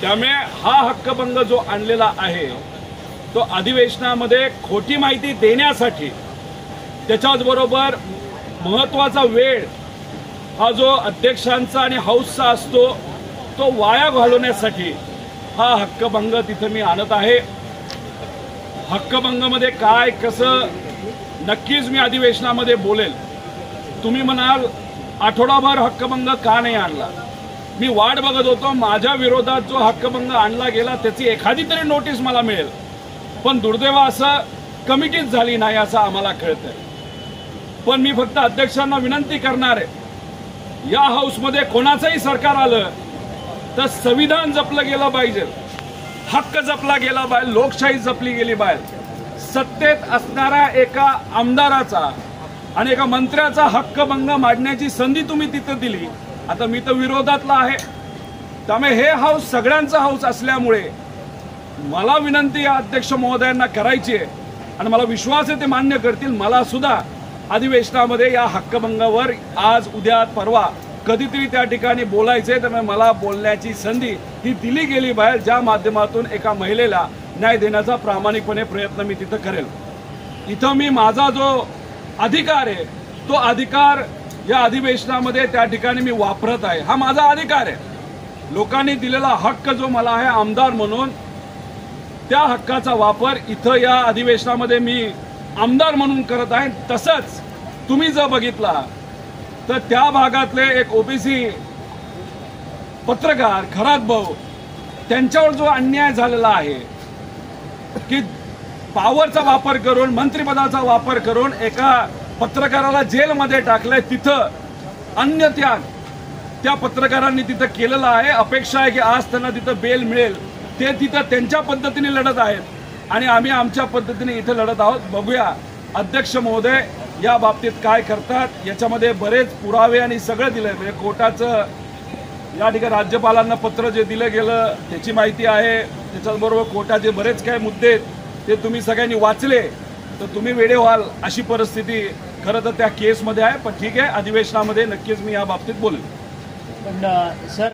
त्यामुळे हा हक्कभंग जो आणलेला आहे तो अधिवेशनामध्ये खोटी माहिती देण्यासाठी, त्याच्याचबरोबर महत्त्वाचा वेळ हा जो अध्यक्षांचा आणि हाऊसचा असतो तो वाया घालवण्यासाठी हा हक्कभंग तिथं मी आणत आहे। हक्कभंगामध्ये काय कसं नक्कीच मी अधिवेशनामध्ये बोलेल। तुम्ही म्हणाल आठवडाभर हक्कभंग का नाही आणला? मी वाट बघत होतो माझ्या विरोधात जो हक्कभंग आणला गेला त्याची एखादी तरी नोटीस मला मिळेल, पण दुर्दैव असं कमिटीच झाली नाही असं आम्हाला कळतंय। पण मी फक्त अध्यक्षांना विनंती करणार आहे, या हाऊसमध्ये कोणाचंही सरकार आलं तर संविधान जपलं गेलं पाहिजे, हक्क जपला गेला पाहिजे, लोकशाही जपली गेली पाहिजे। सत्तेत असणाऱ्या एका आमदाराचा आणि एका मंत्र्याचा हक्कभंग मांडण्याची संधी तुम्ही तिथं दिली। आता मी तर विरोधातला आहे, त्यामुळे हे हाऊस सगळ्यांचं हाऊस असल्यामुळे मला विनंती या अध्यक्ष महोदयांना करायची आहे आणि मला विश्वास आहे ते मान्य करतील। मला सुद्धा अधिवेशनामध्ये या हक्कभंगावर आज उद्या परवा कधीतरी त्या ठिकाणी बोलायचे, त्यामुळे मला बोलण्याची संधी ही दिली गेली पाहिजे, ज्या माध्यमातून एका महिलेला न्याय देण्याचा प्रामाणिकपणे प्रयत्न मी तिथं करेल। इथं मी माझा जो अधिकार आहे तो अधिकार या अधिवेशनामध्ये त्या ठिकाणी मी वापरत आहे। हा माझा अधिकार आहे, लोकांनी दिलेला हक्क जो मला आहे आमदार म्हणून, त्या हक्काचा वापर इथं या अधिवेशनामध्ये मी आमदार म्हणून करत आहे। तसंच तुम्ही जर बघितला तर त्या भागातले एक ओबीसी पत्रकार खरात भाऊ, त्यांच्यावर जो अन्याय झालेला आहे की पॉवरचा वापर करून, मंत्रिपदाचा वापर करून एका पत्रकाराला जेलमध्ये टाकलंय, तिथं अन्य त्याग त्या पत्रकारांनी तिथं केलेला आहे। अपेक्षा आहे की आज त्यांना तिथं बेल मिळेल। ते तिथं त्यांच्या पद्धतीने लढत आहेत आणि आम्ही आमच्या पद्धतीने इथं लढत आहोत। बघूया अध्यक्ष महोदय या बाबतीत काय करतात। याच्यामध्ये बरेच पुरावे आणि सगळं दिलंय, म्हणजे कोर्टाचं या ठिकाणी राज्यपालांना पत्र जे दिलं गेलं त्याची माहिती आहे, त्याच्याबरोबर कोर्टाचे बरेच काही मुद्दे ते तुम्ही सगळ्यांनी वाचले तर तुम्ही वेडे व्हाल अशी परिस्थिती खरं तर त्या केसमध्ये आहे। पण ठीक आहे, अधिवेशनामध्ये नक्कीच मी या बाबतीत बोलेन। पण सर